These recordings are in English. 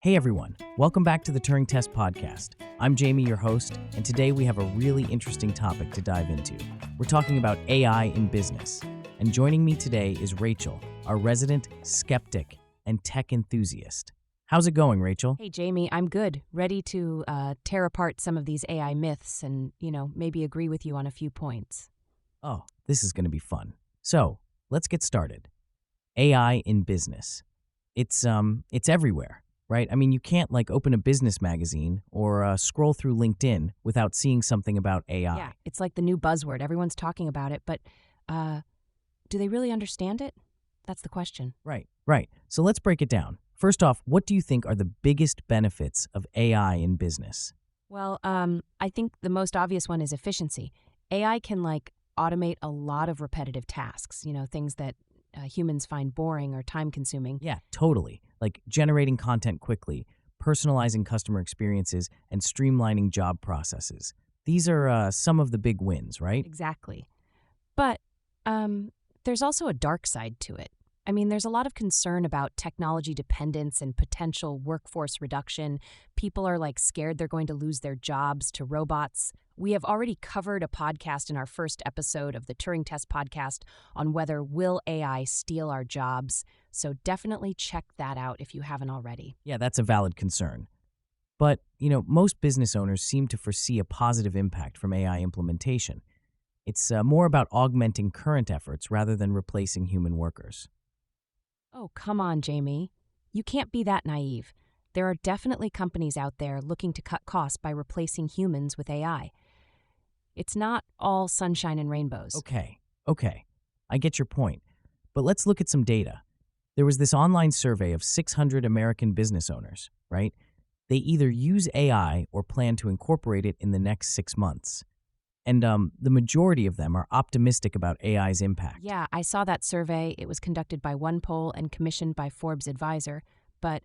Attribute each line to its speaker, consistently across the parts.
Speaker 1: Hey everyone, welcome back to the Turing Test Podcast. I'm Jamie, your host, and today we have a really interesting topic to dive into. We're talking about AI in business. And joining me today is Rachel, our resident skeptic and tech enthusiast. How's it going, Rachel?
Speaker 2: Hey, Jamie, I'm good. Ready to tear apart some of these AI myths and, maybe agree with you on a few points.
Speaker 1: Oh, this is going to be fun. So, let's get started. AI in business. It's everywhere, right? I mean, you can't open a business magazine or scroll through LinkedIn without seeing something about AI.
Speaker 2: Yeah, it's like the new buzzword. Everyone's talking about it, but do they really understand it? That's the question.
Speaker 1: Right. So let's break it down. First off, what do you think are the biggest benefits of AI in business?
Speaker 2: Well, I think the most obvious one is efficiency. AI can automate a lot of repetitive tasks, things that humans find boring or time-consuming.
Speaker 1: Yeah, totally. Like generating content quickly, personalizing customer experiences, and streamlining job processes. These are some of the big wins, right?
Speaker 2: Exactly. But there's also a dark side to it. I mean, there's a lot of concern about technology dependence and potential workforce reduction. People are scared they're going to lose their jobs to robots. We have already covered a podcast in our first episode of the Turing Test Podcast on whether will AI steal our jobs. So definitely check that out if you haven't already.
Speaker 1: Yeah, that's a valid concern. But, most business owners seem to foresee a positive impact from AI implementation. It's more about augmenting current efforts rather than replacing human workers.
Speaker 2: Oh, come on, Jamie. You can't be that naive. There are definitely companies out there looking to cut costs by replacing humans with AI. It's not all sunshine and rainbows.
Speaker 1: Okay. I get your point. But let's look at some data. There was this online survey of 600 American business owners, right? They either use AI or plan to incorporate it in the next 6 months. And the majority of them are optimistic about AI's impact.
Speaker 2: Yeah, I saw that survey. It was conducted by OnePoll and commissioned by Forbes Advisor. But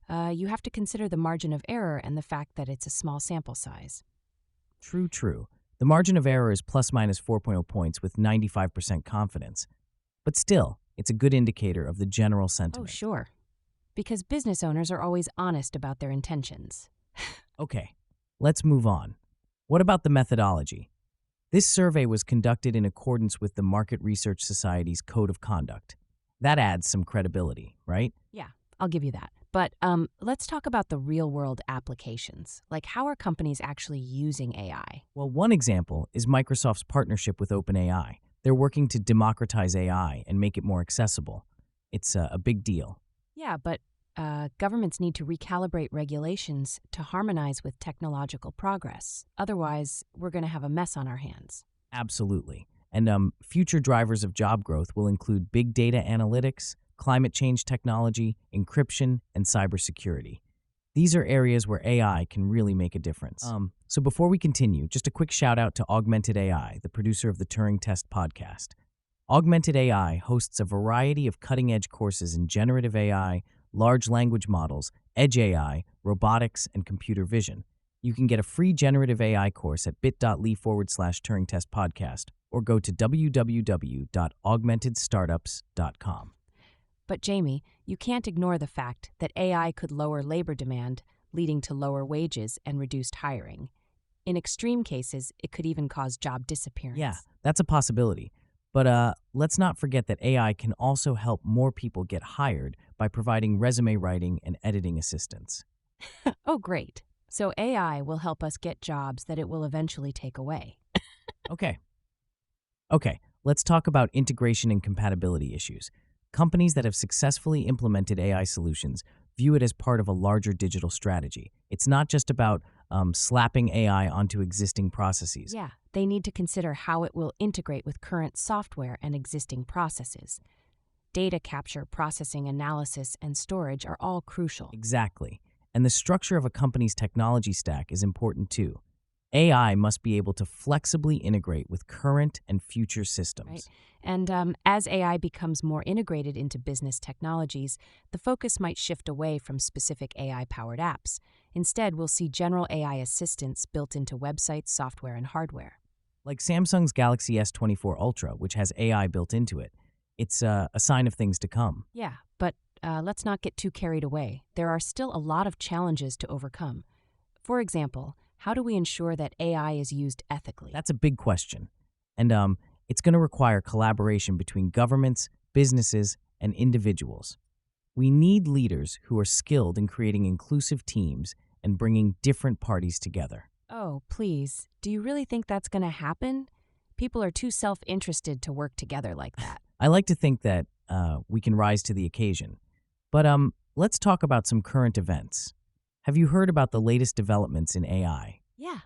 Speaker 2: you have to consider the margin of error and the fact that it's a small sample size.
Speaker 1: True. The margin of error is plus minus 4.0 points with 95% confidence. But still, it's a good indicator of the general sentiment.
Speaker 2: Oh, sure. Because business owners are always honest about their intentions.
Speaker 1: Okay, let's move on. What about the methodology? This survey was conducted in accordance with the Market Research Society's Code of Conduct. That adds some credibility, right?
Speaker 2: Yeah, I'll give you that. But let's talk about the real-world applications. How are companies actually using AI?
Speaker 1: Well, one example is Microsoft's partnership with OpenAI. They're working to democratize AI and make it more accessible. It's a big deal.
Speaker 2: Yeah, but governments need to recalibrate regulations to harmonize with technological progress. Otherwise, we're going to have a mess on our hands.
Speaker 1: Absolutely. And future drivers of job growth will include big data analytics, climate change technology, encryption, and cybersecurity. These are areas where AI can really make a difference. So before we continue, just a quick shout out to Augmented AI, the producer of the Turing Test Podcast. Augmented AI hosts a variety of cutting-edge courses in generative AI, large language models, edge AI, robotics, and computer vision. You can get a free generative AI course at bit.ly/Turing Test Podcast or go to www.augmentedstartups.com.
Speaker 2: But Jamie, you can't ignore the fact that AI could lower labor demand, leading to lower wages and reduced hiring. In extreme cases, it could even cause job disappearance.
Speaker 1: Yeah, that's a possibility. But let's not forget that AI can also help more people get hired by providing resume writing and editing assistance.
Speaker 2: Oh, great. So AI will help us get jobs that it will eventually take away.
Speaker 1: Okay, let's talk about integration and compatibility issues. Companies that have successfully implemented AI solutions view it as part of a larger digital strategy. It's not just about slapping AI onto existing processes.
Speaker 2: Yeah, they need to consider how it will integrate with current software and existing processes. Data capture, processing, analysis, and storage are all crucial.
Speaker 1: Exactly. And the structure of a company's technology stack is important too. AI must be able to flexibly integrate with current and future systems.
Speaker 2: Right. And as AI becomes more integrated into business technologies, the focus might shift away from specific AI-powered apps. Instead, we'll see general AI assistants built into websites, software, and hardware.
Speaker 1: Like Samsung's Galaxy S24 Ultra, which has AI built into it. It's a sign of things to come.
Speaker 2: Yeah, but let's not get too carried away. There are still a lot of challenges to overcome. For example, how do we ensure that AI is used ethically?
Speaker 1: That's a big question. And it's going to require collaboration between governments, businesses, and individuals. We need leaders who are skilled in creating inclusive teams and bringing different parties together.
Speaker 2: Oh, please. Do you really think that's going to happen? People are too self-interested to work together like that.
Speaker 1: I like to think that we can rise to the occasion. But let's talk about some current events. Have you heard about the latest developments in AI?
Speaker 2: Yeah,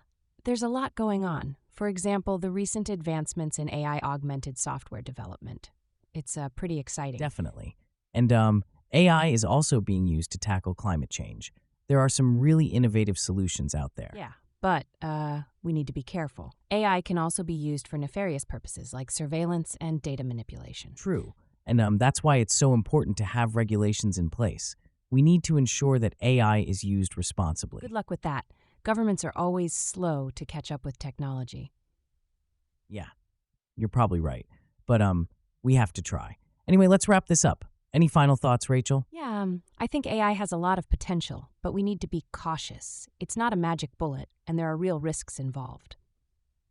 Speaker 2: there's a lot going on. For example, the recent advancements in AI-augmented software development. It's pretty exciting.
Speaker 1: Definitely. And AI is also being used to tackle climate change. There are some really innovative solutions out there.
Speaker 2: Yeah, but we need to be careful. AI can also be used for nefarious purposes like surveillance and data manipulation.
Speaker 1: True. And that's why it's so important to have regulations in place. We need to ensure that AI is used responsibly.
Speaker 2: Good luck with that. Governments are always slow to catch up with technology.
Speaker 1: Yeah, you're probably right. But we have to try. Anyway, let's wrap this up. Any final thoughts, Rachel?
Speaker 2: Yeah, I think AI has a lot of potential, but we need to be cautious. It's not a magic bullet, and there are real risks involved.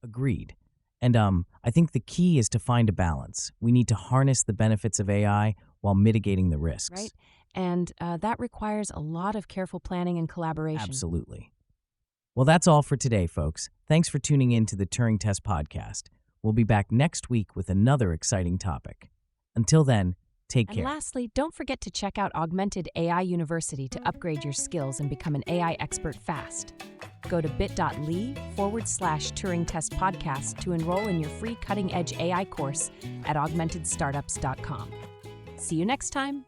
Speaker 1: Agreed. And I think the key is to find a balance. We need to harness the benefits of AI while mitigating the risks.
Speaker 2: Right? And that requires a lot of careful planning and collaboration.
Speaker 1: Absolutely. Well, that's all for today, folks. Thanks for tuning in to the Turing Test Podcast. We'll be back next week with another exciting topic. Until then, take care.
Speaker 2: And lastly, don't forget to check out Augmented AI University to upgrade your skills and become an AI expert fast. Go to bit.ly/Turing Test Podcast to enroll in your free cutting-edge AI course at augmentedstartups.com. See you next time.